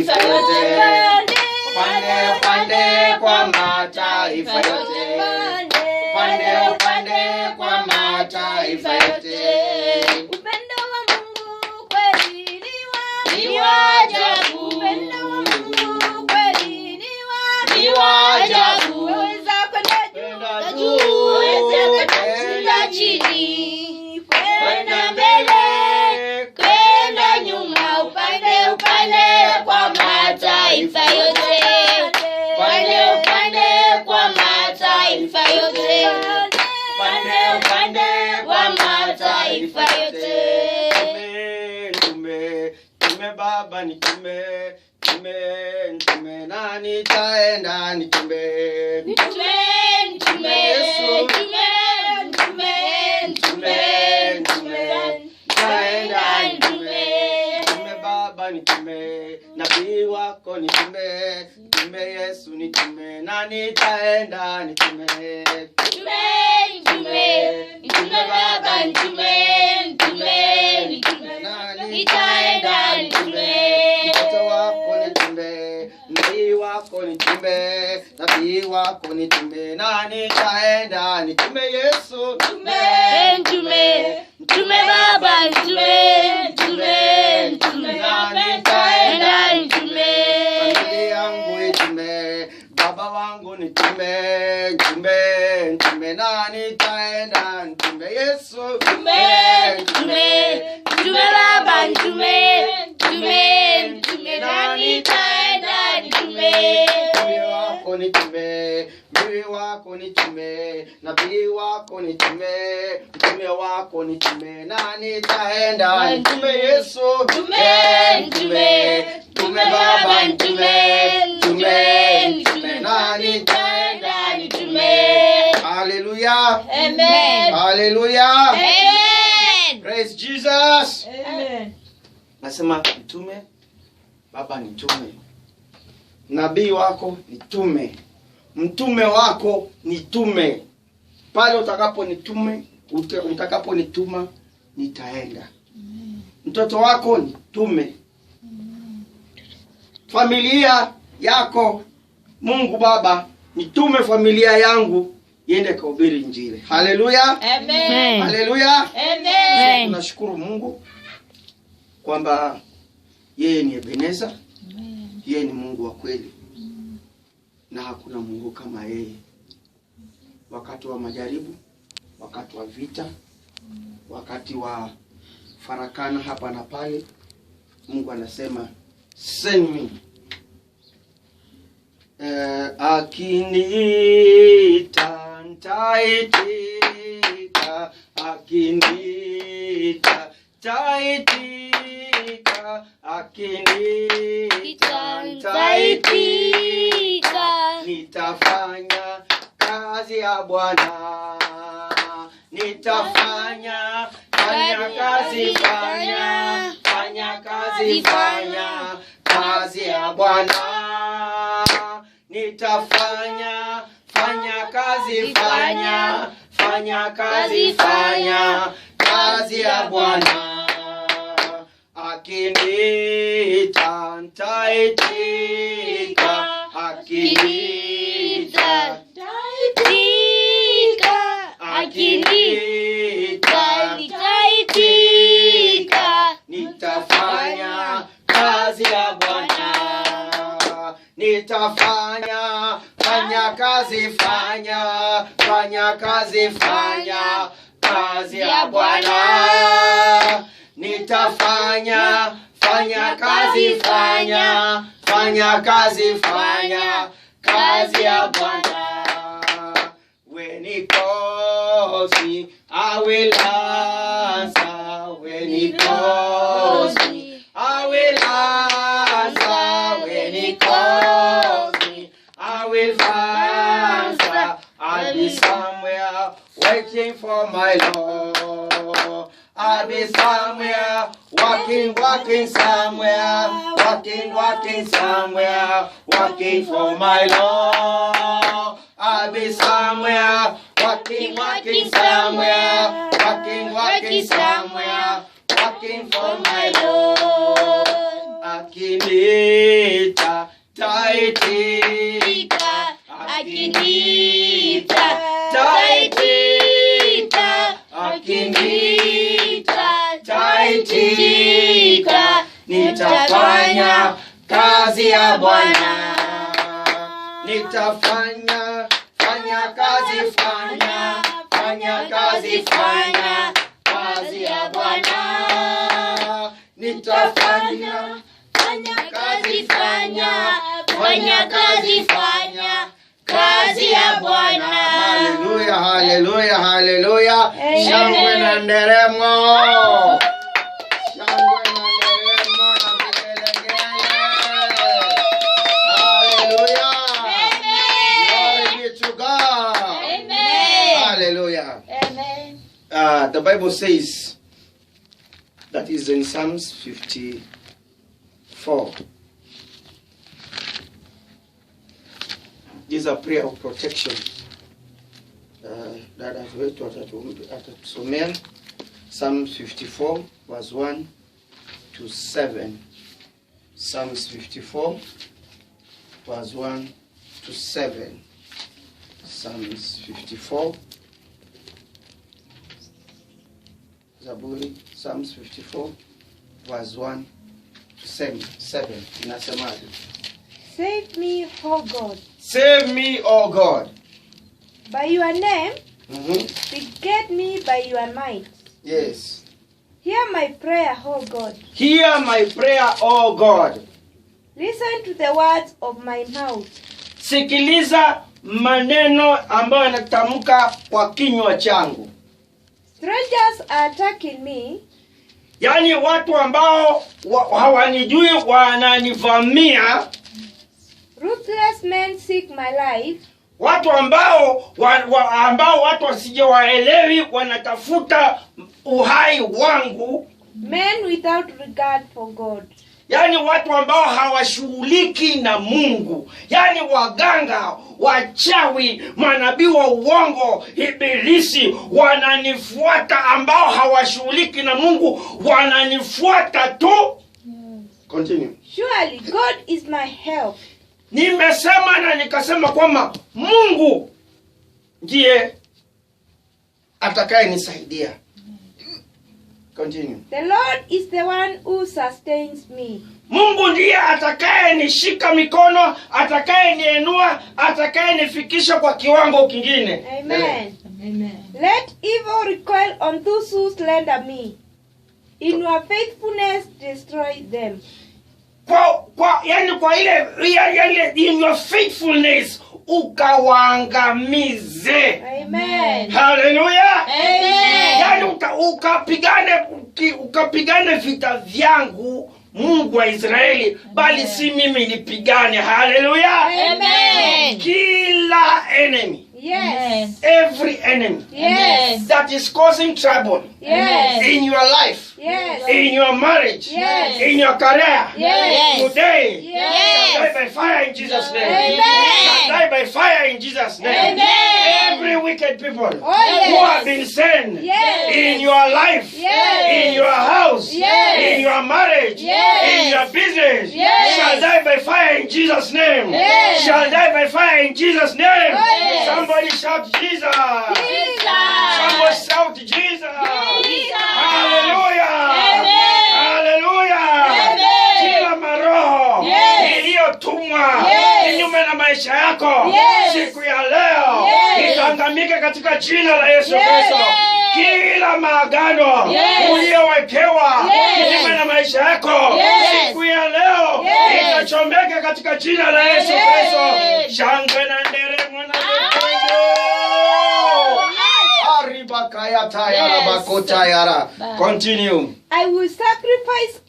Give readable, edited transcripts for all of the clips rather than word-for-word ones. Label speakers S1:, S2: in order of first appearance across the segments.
S1: mataifa yote. Upande upande kwa mataifa yote. Upande upande kwa mataifa yote.
S2: Upendo wa Mungu kweli
S1: ni wa ajabu.
S2: Upendo wa Mungu kweli
S1: ni wa ajabu.
S2: Waweza kwenda juu,
S1: waweza
S2: kwenda chini, kwenda mbele, kwenda nyuma, upande upande kwa mataifa yote. Upande upande kwa mataifa yote. Upande upande kwa mataifa yote.
S1: Tume Baba nitume, tume na nitaenda nitume. Yesu Nitume Baba nitume, nabii wako nitume, Yesu nitume na nitaenda nitume.
S2: Nitume Baba nitume na nitaenda nitume.
S1: Mtoto wako nitume, nabii wako nitume, nabii wako nitume na nitaenda nitume. Yesu
S2: Nitume Baba nitume na nitaenda nitume.
S1: Familia yangu nitume, baba wangu nitume, nitume na nitaenda nitume. Yesu
S2: Nitume Baba nitume na nitaenda nitume.
S1: Mimi wako nitume, nabii wako nitume, mtume wako nitume na nitaenda nitume. Yesu nitume Baba nitume na nitaenda nitume. Hallelujah.
S2: Amen.
S1: Hallelujah.
S2: Amen.
S1: Praise Jesus.
S2: Amen.
S1: Nasema nitume, Baba nitume, nabii wako nitume, mtume wako nitume. Pale utakaponituma nitaenda. Mtoto wako nitume. Familia yako, Mungu Baba nitume familia yangu iende kuhubiri injili. Hallelujah.
S2: Amen.
S1: Hallelujah.
S2: Amen.
S1: Tunashukuru Mungu kwamba yeye ni Ebeneza. Yeye ni Mungu wa kweli. Na hakuna Mungu kama yeye. Wakati wa majaribu, wakati wa vita, wakati wa farakana hapa na pale, Mungu anasema send me. Akinita nitaitika, akinita nitaitika, akinita nitaitika. Nitafanya kazi ya Bwana, nitafanya kazi, fanya kazi ya Bwana. Nitafanya kazi, fanya kazi ya Bwana. Akinita nitaitika, akinita nitaitika. Nitafanya kazi ya Bwana, nitafanya kazi, fanya kazi ya Bwana. Nitafanya kazi, fanya kazi ya Bwana. When he calls me, I will answer. When he calls me, I will answer. When he calls me, I will answer. I'll be somewhere waiting for my Lord. I'll be somewhere walking somewhere, walking somewhere, walking for my Lord. I'll be somewhere walking somewhere, walking somewhere, walking for my Lord. Akiniita taitika,
S2: Akiniita taitika,
S1: akiniita taitika, nitafanya kazi ya Bwana. Nitafanya kazi, fanya kazi, kazi ya Bwana. Nitafanya
S2: kazi, kazi ya Bwana.
S1: Haleluya, haleluya, haleluya. Shangwe na nderemo. Shangwe na nderemo na vigelegele. Haleluya. Glory be to God.
S2: Amen.
S1: Hallelujah.
S2: Amen.
S1: The Bible says, that is in Psalms 54. This is a prayer of protection. That I've read to Atatusomea. Psalms 54, verse 1 to 7. Psalms 54, verse 1 to 7. Psalms 54. Zaburi, Psalms 54, verse 1 to 7. Inasemaje?
S3: Save me, O God.
S1: Save me, O God.
S3: By your name,
S1: Mm-hmm.
S3: beget me by your might.
S1: Yes.
S3: Hear my prayer, O God.
S1: Hear my prayer, O God.
S3: Listen to the words of my mouth.
S1: Sikiliza maneno ambayo yanatamka kwa kinywa changu.
S3: Strangers are attacking me.
S1: Yaani watu ambao hawanijui wananivamia.
S3: Ruthless men seek my life.
S1: Watu ambao watu wasijewaelewi wanatafuta uhai wangu.
S3: Men without regard for God.
S1: Yaani watu ambao hawashughuliki na Mungu. Yaani waganga, wachawi, manabii wa uongo, ibilisi wananifuata, ambao hawashughuliki na Mungu wananifuata tu. Continue.
S3: Surely God is my help.
S1: Nimesema na nikasema kwamba Mungu ndiye atakayenisaidia. Continue.
S3: The Lord is the one who sustains me.
S1: Mungu ndiye atakayenishika mikono, atakayeniinua, atakayenifikisha kwa kiwango kingine.
S3: Amen. Amen. Let evil recoil on those who slander me. In your faithfulness destroy them.
S1: Yani in your faithfulness ukawaangamize.
S3: Amen.
S1: Hallelujah.
S2: Amen.
S1: Yani ukapigane vita vyangu, Mungu wa Israeli, bali si mimi nipigane. Hallelujah.
S2: Amen.
S1: Kila enemy.
S3: Yes.
S1: Every enemy.
S3: Yes.
S1: That is causing trouble.
S3: Yes.
S1: In your life.
S3: Yes.
S1: In your marriage.
S3: Yes.
S1: In your career.
S3: Yes.
S1: Today.
S3: Yes.
S1: Shall die by fire in Jesus' name.
S3: Amen.
S1: Shall die by fire in Jesus' name.
S2: Amen.
S1: Every wicked people
S3: yes.
S1: who have been sent
S3: Yes.
S1: in your life,
S3: Yes.
S1: in your house,
S3: Yes.
S1: in your marriage,
S3: Yes.
S1: in your business,
S3: Yes.
S1: shall die by fire in Jesus' name.
S3: Yes.
S1: Shall die by fire in Jesus' name.
S3: Yes.
S1: Somebody shout Jesus.
S2: Jesus.
S1: Somebody shout Jesus.
S2: Jesus.
S1: Hallelujah.
S2: Amen.
S1: Hallelujah.
S2: Amen.
S1: Kila maroho
S2: Yes.
S1: iliyotumwa
S2: Yes.
S1: kinyume na maisha yako,
S2: Yes.
S1: siku ya leo
S2: Yes.
S1: itaangamika katika jina la Yesu
S2: Yes.
S1: Kristo. Kila maagano
S2: Yes.
S1: uliyowekewa
S2: Yes.
S1: kinyume na maisha yako,
S2: Yes.
S1: siku ya leo
S2: Yes.
S1: itachomeka katika jina la Yesu
S2: Yes.
S1: Kristo. Shangwe na nderemo na vigelegele. Aribakaya tayara bakota yara. Continue.
S3: I will sacrifice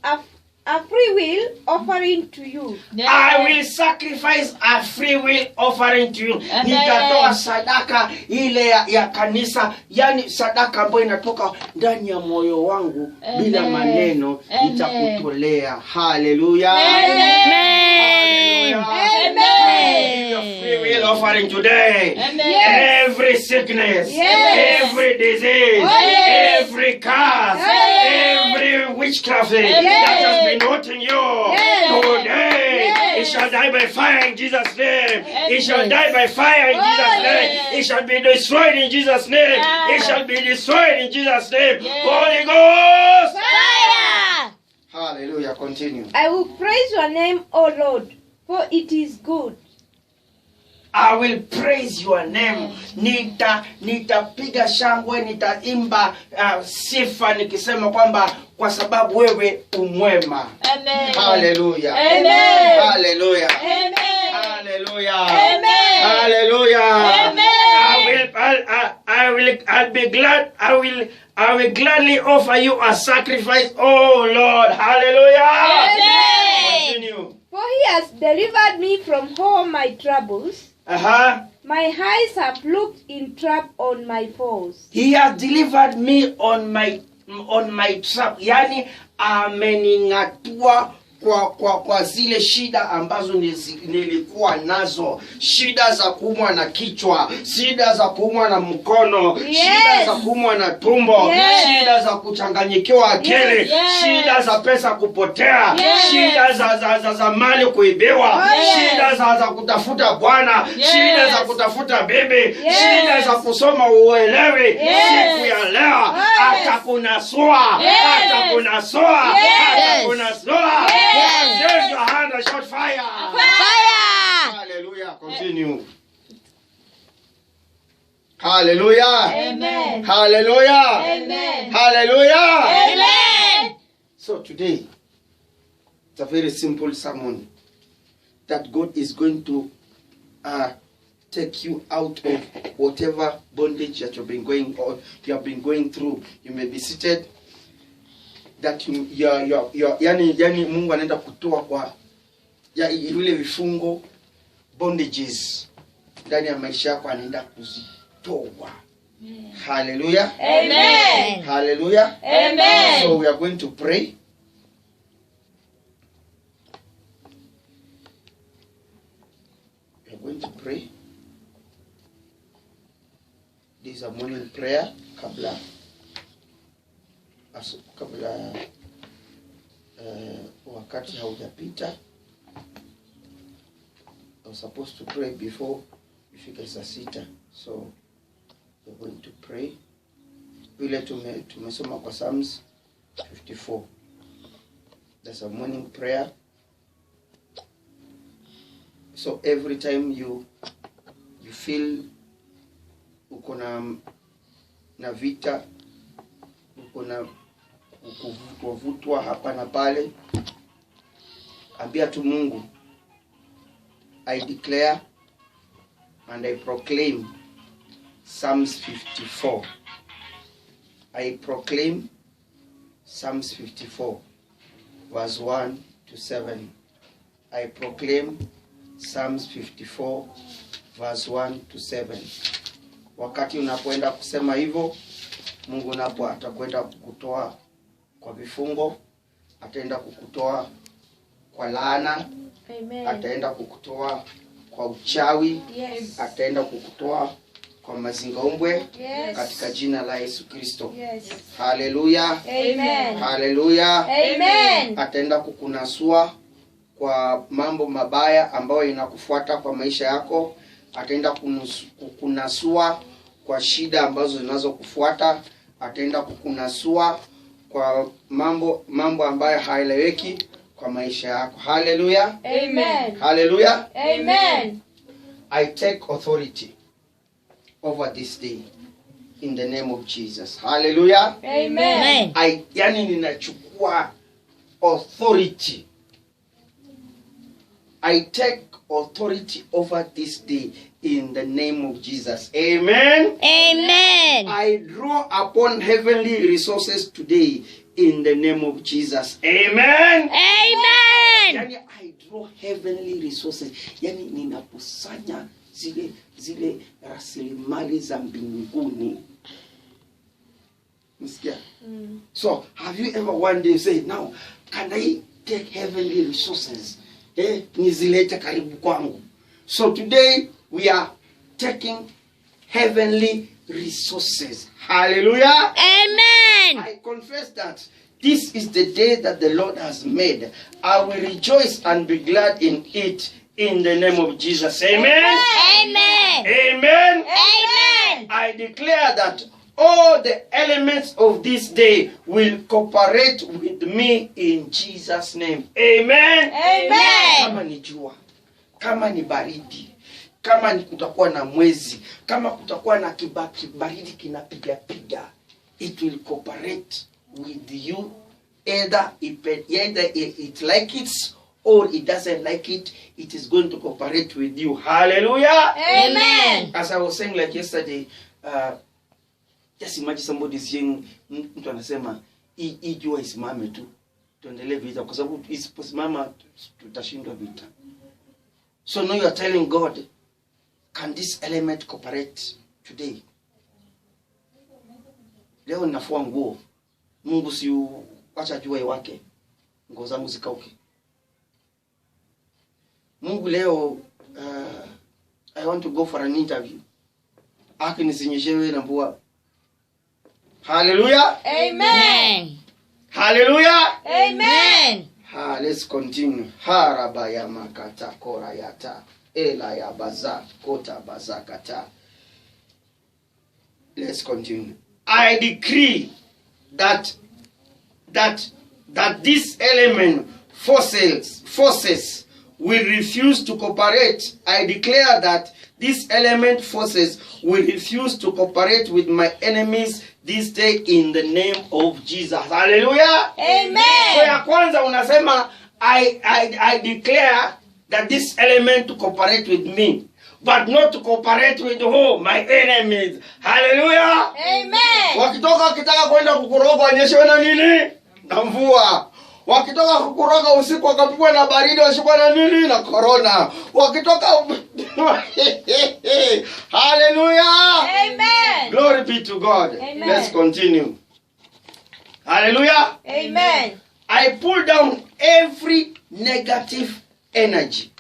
S3: a free will offering to you.
S1: I will sacrifice a free will offering to you.
S2: Amen.
S1: Nitatoa sadaka ile ya kanisa, yani sadaka ambayo inatoka ndani ya moyo wangu.
S2: Amen.
S1: Bila maneno
S2: Amen.
S1: nitakutolea. Hallelujah.
S2: Amen.
S1: Hallelujah.
S2: Amen.
S1: Your free will offering delivering today.
S2: Amen.
S1: Every sickness,
S3: Yes.
S1: every disease,
S2: yes.
S1: every curse,
S2: Yes.
S1: every witchcraft
S2: Yes.
S1: that has been hurting you.
S3: Yes.
S1: Today,
S3: Yes.
S1: it shall die by fire in Jesus' name. It shall
S2: Yes.
S1: die by fire in Jesus' name.
S2: yes.
S1: It shall be destroyed in Jesus' name. It shall be destroyed in Jesus' name.
S2: Yes.
S1: Holy Ghost.
S2: Fire.
S1: Hallelujah. Continue.
S3: I will praise your name, O Lord, for it is good.
S1: I will praise your name. Nitapiga shangwe, nitaimba sifa nikisema kwamba kwa sababu wewe umwema.
S2: Amen.
S1: Hallelujah.
S2: Amen.
S1: Hallelujah.
S2: Amen.
S1: Hallelujah.
S2: Amen.
S1: Hallelujah.
S2: Amen.
S1: I'll be glad. I will gladly offer you a sacrifice. Oh Lord. Hallelujah.
S2: Amen.
S1: Continue.
S3: For he has delivered me from all my troubles. My eyes have looked in trap on my foes.
S1: He has delivered me on my trap. Yani ameningatua kwa zile shida ambazo nilikuwa nazo. Shida za kuumwa na kichwa, shida za kuumwa na mkono,
S3: Yes.
S1: shida za kuumwa na tumbo,
S3: Yes.
S1: shida za kuchanganyikiwa akili,
S2: Yes.
S1: shida za pesa kupotea,
S2: Yes.
S1: shida za mali kuibiwa,
S3: Yes.
S1: shida za kutafuta bwana,
S2: Yes.
S1: shida za kutafuta bibi,
S3: Yes.
S1: shida za kusoma uelewi.
S3: Yes.
S1: Siku ya leo atakunasua,
S2: Yes.
S1: atakunasua,
S3: Yes.
S1: atakunasua.
S2: Yes.
S1: Raise your hand and shout fire.
S2: Fire.
S1: Hallelujah. Continue. Hallelujah.
S3: Amen.
S1: Hallelujah.
S3: Amen.
S1: Hallelujah.
S2: Amen.
S1: So today, it's a very simple sermon that God is going to take you out of whatever bondage that you have been going through. You may be seated. That yani Mungu anaenda kutoa kwa vile vifungo, bondages ndani ya maisha yako, anaenda kuzitoa. Hallelujah.
S2: Amen.
S1: Hallelujah.
S2: Amen.
S1: So we are going to pray. We are going to pray. This is a morning prayer. Kabla wakati haujapita. I was supposed to pray before ifike saa 6. So we're going to pray. Vile tumesoma kwa Psalms 54. That's a morning prayer. So every time you feel uko na vita, uko na kuvutwa hapa na pale, ambia tu Mungu, I declare and I proclaim Psalms 54. I proclaim Psalms 54 verse 1 to 7. I proclaim Psalms 54 verse 1 to 7. Wakati unapoenda kusema hivyo, Mungu napo atakwenda kukutoa kwa vifungo, ataenda kukutoa kwa laana.
S3: Amen.
S1: Ataenda kukutoa kwa uchawi.
S3: Yes.
S1: Ataenda kukutoa kwa mazingaombwe.
S3: Yes.
S1: Katika jina la Yesu Kristo.
S3: Yes.
S1: Hallelujah.
S3: Amen.
S1: Hallelujah.
S3: Amen.
S1: Ataenda kukunasua kwa mambo mabaya ambayo inakufuata kwa maisha yako. Ataenda kukunasua kwa shida ambazo zinazokufuata. Ataenda kukunasua kwa mambo ambayo haeleweki kwa maisha yako. Hallelujah.
S3: Amen.
S1: Hallelujah.
S3: Amen.
S1: I take authority over this day in the name of Jesus. Hallelujah.
S3: Amen.
S1: Yani ninachukua authority. I take authority over this day in the name of Jesus. Amen.
S2: Amen.
S1: I draw upon heavenly resources today in the name of Jesus. Amen.
S2: Amen.
S1: Yani I draw heavenly resources. Yani ninakusanya zile rasilimali za mbinguni. Msikia? So, have you ever one day said, now, can I take heavenly resources? Nizilete karibu kwangu. So today we are taking heavenly resources. Hallelujah.
S2: Amen.
S1: I confess that this is the day that the Lord has made. I will rejoice and be glad in it, in the name of Jesus. Amen.
S2: Amen.
S1: Amen.
S2: Amen.
S1: I declare that all the elements of this day will cooperate with me in Jesus' name. Amen.
S2: Amen.
S1: Kama ni jua, kama ni baridi, kama ni kutakuwa na mwezi, kama kutakuwa na kibaridi kinapiga, it will cooperate with you, either it like it or it doesn't like it. It is going to cooperate with you. Hallelujah.
S2: Amen.
S1: As I was saying like yesterday, just imagine somebody saying, mtu anasema hii jua isimame tu tuendelee vita, kwa sababu isiposimama tutashindwa vita. So now you are telling God, can this element cooperate today? Leo ninafua nguo, Mungu si acha jua iwake, nguo zangu zikauke. Mungu leo I want to go for an interview, akinizinyeshewe na mvua. Hallelujah.
S2: Amen.
S1: Hallelujah.
S2: Amen.
S1: Let's continue. Harabaya makata korayata ela ya baza kota bazakata. Let's continue. I decree that this element forces will refuse to cooperate. I declare that this element forces will refuse to cooperate with my enemies this day in the name of Jesus. Hallelujah.
S2: Amen.
S1: So ya kwanza unasema I declare that this element to cooperate with me, but not to cooperate with who? My enemies. Hallelujah.
S2: Amen.
S1: Wakitoka wakitaka kwenda kukuroga wanyeshewe na nini? Na mvua. Wakitoka kukuroga usiku wakapigwa na baridi washikwa na nini? Na corona. Wakitoka Hallelujah.
S3: Amen.
S1: Glory be to God.
S3: Amen.
S1: Let's continue. Hallelujah.
S3: Amen.
S1: I pull down every negative energy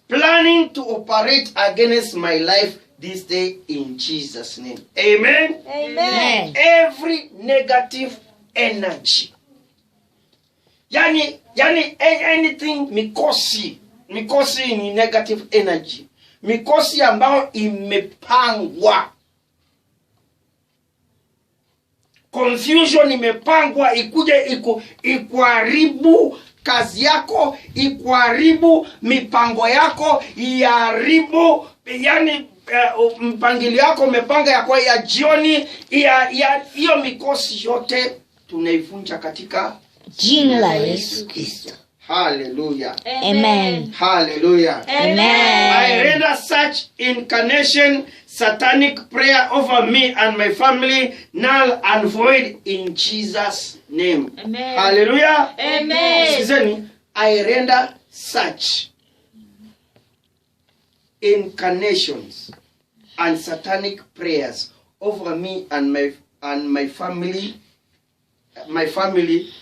S1: planning to operate against my life this day in Jesus' name. Amen.
S3: Amen.
S1: Every negative energy. Yani anything mikosi ni negative energy. Mikosi ambao imepangwa. Confusion imepangwa ikuje ikuharibu kazi yako, ikuharibu mipango yako, iharibu yani mpangilio yako umepanga yako ya jioni, hiyo mikosi yote tunaivunja katika
S2: Jina la Yesu Kristo.
S1: Hallelujah.
S2: Amen.
S1: Hallelujah.
S2: Amen.
S1: I render such incarnation satanic prayer over me and my family null and void in Jesus' name.
S3: Amen.
S1: Hallelujah.
S3: Amen.
S1: Sikizeni, I render such incarnations and satanic prayers over me and my family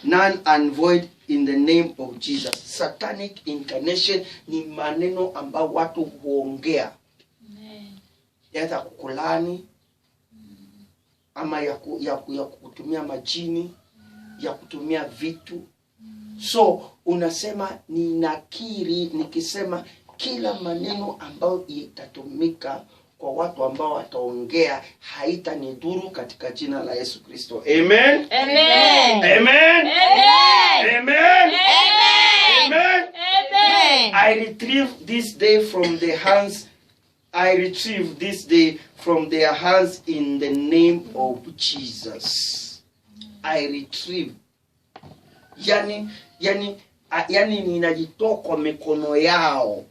S1: none and void in the name of Jesus. Satanic incarnation ni maneno ambao watu huongea. Yaza kukulani ama ya kutumia majini, ya kutumia vitu. So unasema ninakiri nikisema kila maneno ambayo itatumika kwa watu ambao wataongea haitanidhuru katika jina la Yesu Kristo. Amen.
S3: Amen.
S1: Amen.
S2: Amen.
S1: Amen.
S2: Amen.
S1: Amen.
S2: Amen.
S1: I retrieve this day from their hands in the name of Jesus. I retrieve. Yani ninajitoa kwa mikono yao.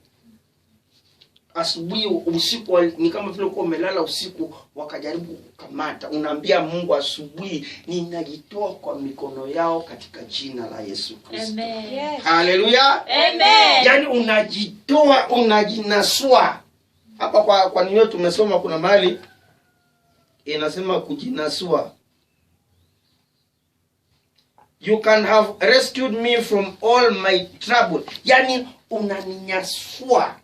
S1: Asubuhi usiku ni kama vile uko umelala usiku wakajaribu kukamata. Unaambia Mungu asubuhi ninajitoa kwa mikono yao katika jina la Yesu Kristo.
S3: Amen. Yes.
S1: Hallelujah.
S3: Amen.
S1: Yani unajitoa, unajinasua. Hapa kwa nini tumesoma kuna mahali inasema kujinasua. You can have rescued me from all my trouble. Yani unaninyasua.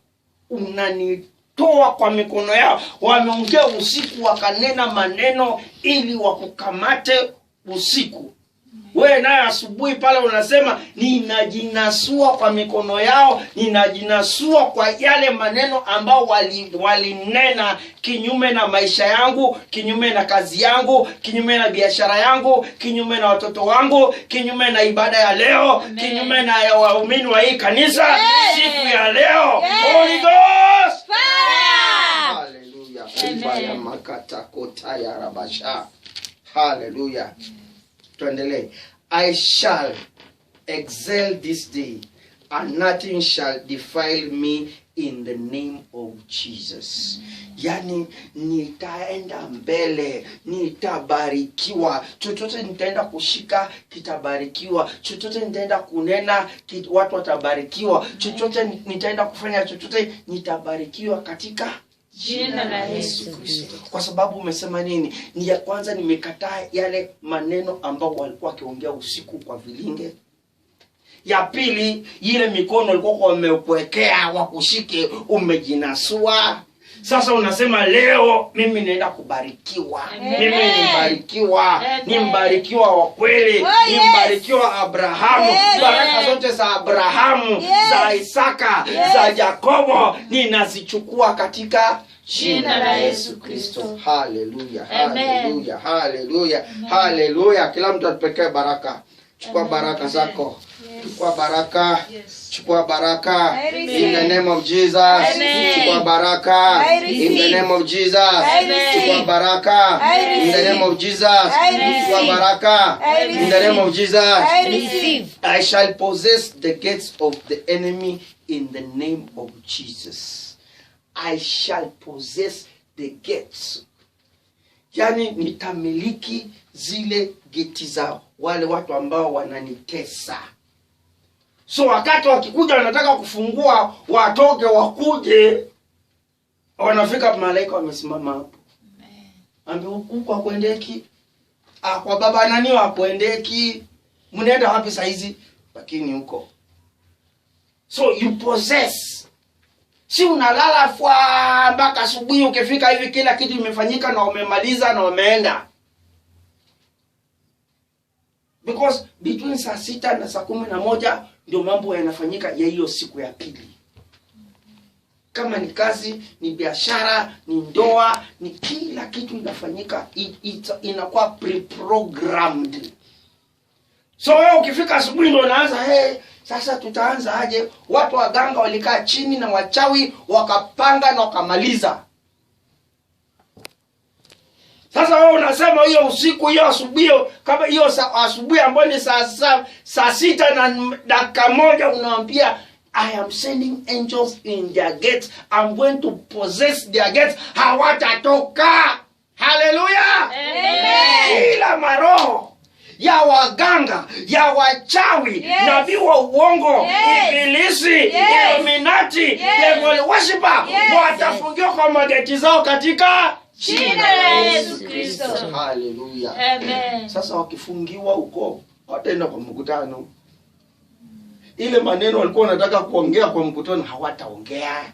S1: kukutoa kwa mikono yao. Wameongea usiku, wakanena maneno ili wakukamate usiku. Wewe naye asubuhi pale unasema ninajinasua kwa mikono yao, ninajinasua kwa yale maneno ambao walinena kinyume na maisha yangu, kinyume na kazi yangu, kinyume na biashara yangu, kinyume na watoto wangu, kinyume na ibada ya leo, kinyume na waumini wa hii kanisa siku ya leo. Holy Ghost fire! Hallelujah. Amen. Makata kota ya rabasha. Hallelujah. Tuendelee. I shall excel this day, and nothing shall defile me in the name of Jesus. Yani nitaenda mbele, nitabarikiwa. Chochote nitaenda kushika kitabarikiwa. Chochote nitaenda kunena watu watabarikiwa. Chochote nitaenda kufanya, chochote nitabarikiwa katika jina la Yesu Kristo. Kwa sababu umesema nini? Ni ya kwanza nimekataa yale maneno ambao walikuwa wakiongea usiku kwa vilinge. Ya pili, ile mikono walikuwa wamekuwekea wakushike, umejinasua. Sasa unasema leo mimi naenda kubarikiwa. Mimi nimbarikiwa. Nimbarikiwa wa kweli. Nimbarikiwa Abrahamu. Baraka zote za Abrahamu, za Isaka, za Yakobo ninazichukua katika jina la Yesu Kristo. Hallelujah. Hallelujah. Hallelujah. Hallelujah. Kila mtu atupekee baraka. Chukua baraka zako. Chukua baraka. Chukua baraka. In the name of Jesus. Chukua baraka. In the name of Jesus. Chukua baraka. In the name of Jesus. Chukua baraka. In the name of Jesus. I shall possess the gates of the enemy in the name of Jesus. I shall possess the gates. Yani nitamiliki zile geti zao, wale watu ambao wananitesa. So wakati wakikuja wanataka kufungua, watoke wakuje, wanafika malaika wamesimama hapo. Ambi huku hakuendeki. Kwa baba nani hakuendeki. Mnaenda wapi saa hizi? Lakini huko. So you possess. Si unalala mpaka asubuhi, ukifika hivi kila kitu imefanyika na umemaliza na umeenda. Because between saa 6 na saa 11 ndio mambo yanafanyika ya hiyo siku ya pili. Kama ni kazi, ni biashara, ni ndoa, ni kila kitu inafanyika, inakuwa pre-programmed. So wewe ukifika asubuhi ndio unaanza, sasa tutaanza aje? Watu waganga walikaa chini na wachawi wakapanga na wakamaliza. Sasa wewe unasema hiyo usiku, hiyo asubuhi, kama hiyo asubuhi ambayo ni saa 6 na dakika 1 unawaambia I am sending angels in their gates. I'm going to possess their gates. Hawatatoka. Hallelujah. Amen. Kila maroho ya waganga, ya wachawi, nabii wa uongo, ibilisi, Illuminati, devil worshiper, watafungiwa kwa mageti zao katika jina la Yesu Kristo. Hallelujah. Amen. Sasa wakifungiwa huko, wataenda kwa mkutano. Ile maneno walikuwa wanataka kuongea kwa mkutano hawataongea.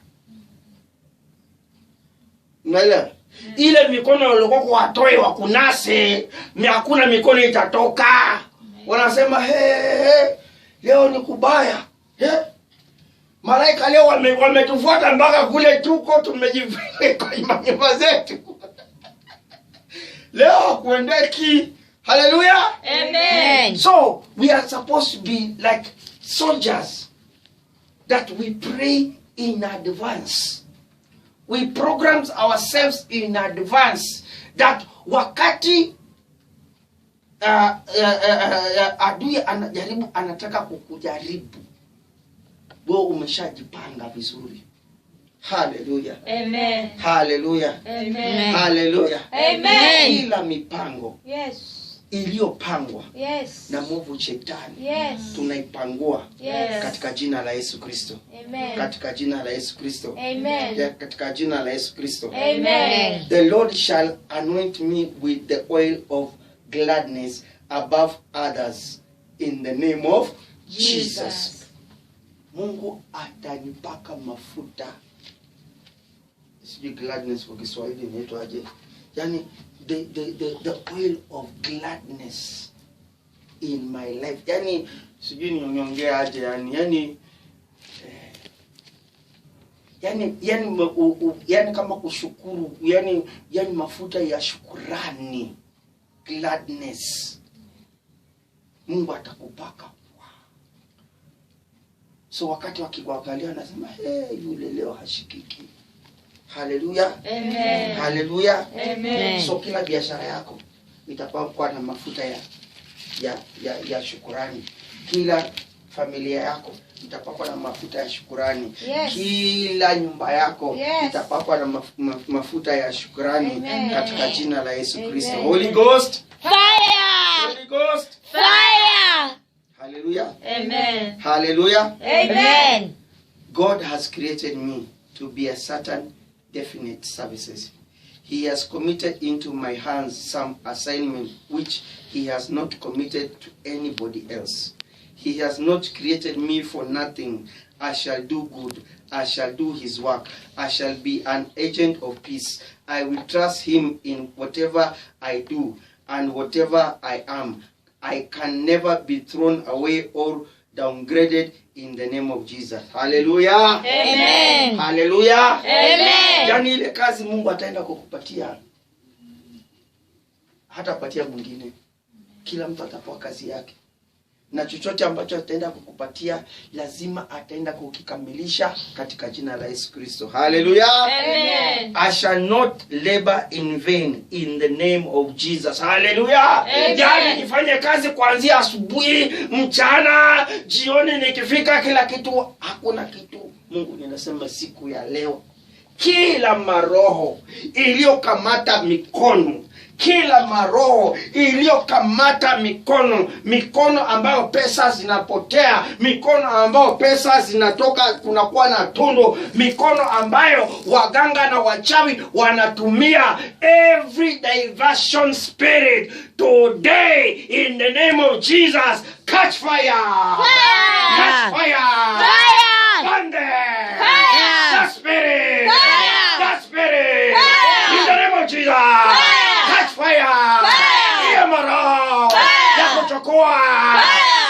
S1: Unaelewa? Ile mikono walikuwa watoe wakunase, hakuna mikono itatoka. Wanasema leo ni kubaya. Malaika leo wametufuata mpaka kule tuko tumejificha kwa nyumba zetu. Leo kuendeki. Hallelujah. Amen. So we are supposed to be like soldiers that we pray in advance. We program ourselves in advance that wakati adui anajaribu, anataka kukujaribu, wewe umeshajipanga vizuri. Hallelujah. Amen. Hallelujah. Amen. Hallelujah. Amen. Ila mipango iliyopangwa na mwovu shetani tunaipangua katika jina la Yesu Kristo. Amen. Katika jina la Yesu Kristo. Amen. Katika jina la Yesu Kristo. Amen. The Lord shall anoint me with the oil of gladness above others in the name of Jesus. Mungu atanipaka mafuta gladness kwa Kiswahili inaitwa aje? Yani the oil of gladness in my life. Yani sijui niongea aje yani kama kushukuru, yani mafuta ya shukrani, gladness. Mungu atakupaka. So wakati wakikuangalia anasema yule leo hashikiki. Hallelujah.
S2: Amen.
S1: Hallelujah.
S2: Amen.
S1: So kila biashara yako itapakwa na mafuta ya shukrani. Kila familia yako itapakwa na mafuta ya shukrani.
S3: Yes.
S1: Kila nyumba yako itapakwa na mafuta ya shukrani.
S3: Amen.
S1: Katika jina la Yesu Kristo.
S3: Amen.
S1: Holy Ghost.
S2: Fire.
S1: Holy Ghost.
S2: Fire.
S1: Hallelujah.
S2: Amen.
S1: Hallelujah.
S2: Amen.
S1: God has created me to be a certain definite services. He has committed into my hands some assignment which he has not committed to anybody else. He has not created me for nothing. I shall do good. I shall do his work. I shall be an agent of peace. I will trust him in whatever I do and whatever I am. I can never be thrown away or downgraded in the name of Jesus. Hallelujah.
S2: Amen.
S1: Hallelujah.
S2: Amen.
S1: Yani ile kazi Mungu ataenda kukupatia, hatapatia mwingine. Kila mtu atapewa kazi yake. Na chochote ambacho ataenda kukupatia lazima ataenda kukikamilisha katika jina la Yesu Kristo. Hallelujah.
S2: Amen.
S1: I shall not labor in vain in the name of Jesus. Hallelujah. Yani nifanye kazi kuanzia asubuhi, mchana, jioni, nikifika kila kitu, hakuna kitu. Mungu ninasema siku ya leo, kila maroho iliyokamata mikono, kila maroho iliyokamata mikono ambayo pesa zinapotea, mikono ambayo pesa zinatoka kunakuwa na tundu, mikono ambayo waganga na wachawi wanatumia, every diversion spirit today in the name of Jesus, catch fire.
S2: Fire.
S1: Catch fire.
S2: Fire.
S1: Burn them.
S2: Fire.
S1: That spirit.
S2: Fire.
S1: That spirit.
S2: Fire.
S1: In the name of Jesus.
S2: Fire.
S1: Catch fire.
S2: Fire.
S1: Hiyo maro ya kuchukua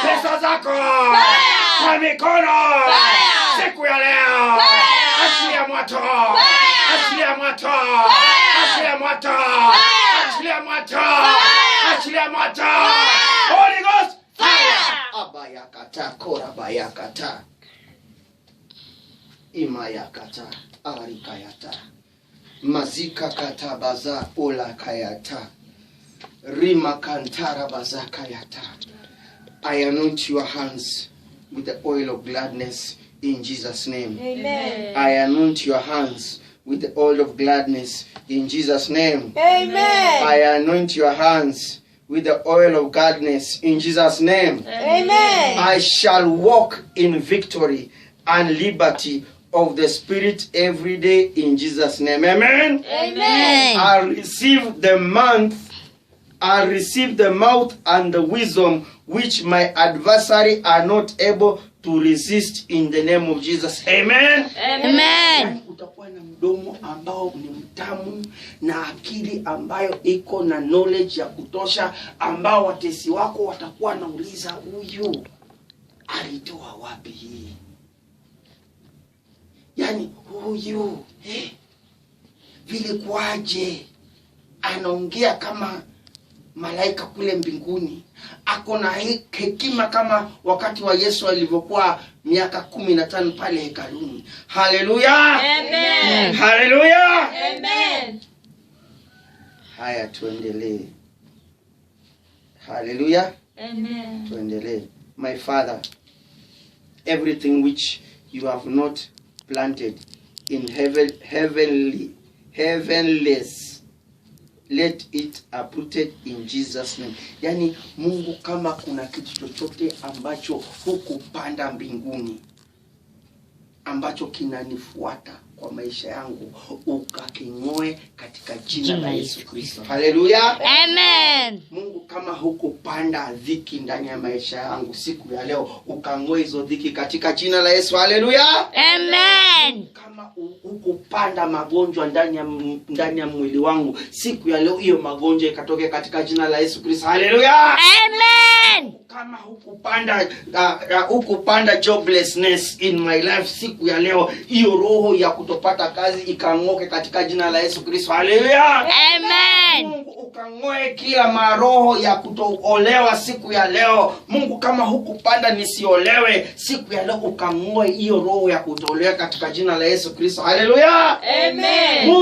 S1: pesa zako kwa mikono siku ya leo. Achilia moto. Achilia moto. Achilia moto. Achilia moto. Achilia moto. Holy Ghost. Fire. Abayakata korabayakata. Imayakata arikayata. Mazika katabaza ola kayata. Rima kantara bazakayata. I anoint your hands with the oil of gladness in Jesus' name.
S3: Amen.
S1: I anoint your hands with the oil of gladness in Jesus' name.
S3: Amen.
S1: I anoint your hands with the oil of gladness in Jesus' name.
S3: Amen.
S1: I shall walk in victory and liberty of the Spirit every day in Jesus' name. Amen.
S2: Amen.
S1: I receive the mouth and the wisdom which my adversary are not able to resist in the name of Jesus. Amen.
S2: Amen.
S1: Utakuwa na mdomo ambao ni mtamu na akili ambayo iko na knowledge ya kutosha, ambao watesi wako watakuwa nauliza, huyu alitoa wapi hii? Yani huyu vile kwaje anaongea kama malaika kule mbinguni, ako na hekima kama wakati wa Yesu alivyokuwa miaka 15 pale hekaluni. Hallelujah.
S2: Amen.
S1: Hallelujah.
S2: Amen.
S1: Haya, tuendelee. Hallelujah.
S2: Amen.
S1: Tuendelee. My Father, everything which you have not planted in heavenless, let it uprooted in Jesus' name. Yani Mungu, kama kuna kitu chochote ambacho hukupanda mbinguni ambacho kinanifuata kwa maisha yangu, ukaking'oe katika jina la Yesu Kristo. Hallelujah.
S2: Amen.
S1: Mungu, kama hukupanda dhiki ndani ya maisha yangu siku ya leo, ukang'oe hizo dhiki katika jina la Yesu. Hallelujah.
S2: Amen.
S1: Kama hukupanda hukupanda magonjwa ndani ya mwili wangu, siku ya leo hiyo magonjwa ikatoke katika jina la Yesu Kristo. Haleluya.
S2: Amen.
S1: Kama hukupanda joblessness in my life, siku ya leo hiyo roho ya kutopata kazi ikang'oke katika jina la Yesu Kristo. Haleluya.
S2: Amen.
S1: Mungu ukang'oe kila maroho ya kutoolewa siku ya leo. Mungu, kama hukupanda nisiolewe, siku ya leo ukang'oe hiyo roho ya kutolewa katika jina la Yesu Kristo. Haleluya.
S2: Amen.
S1: Mungu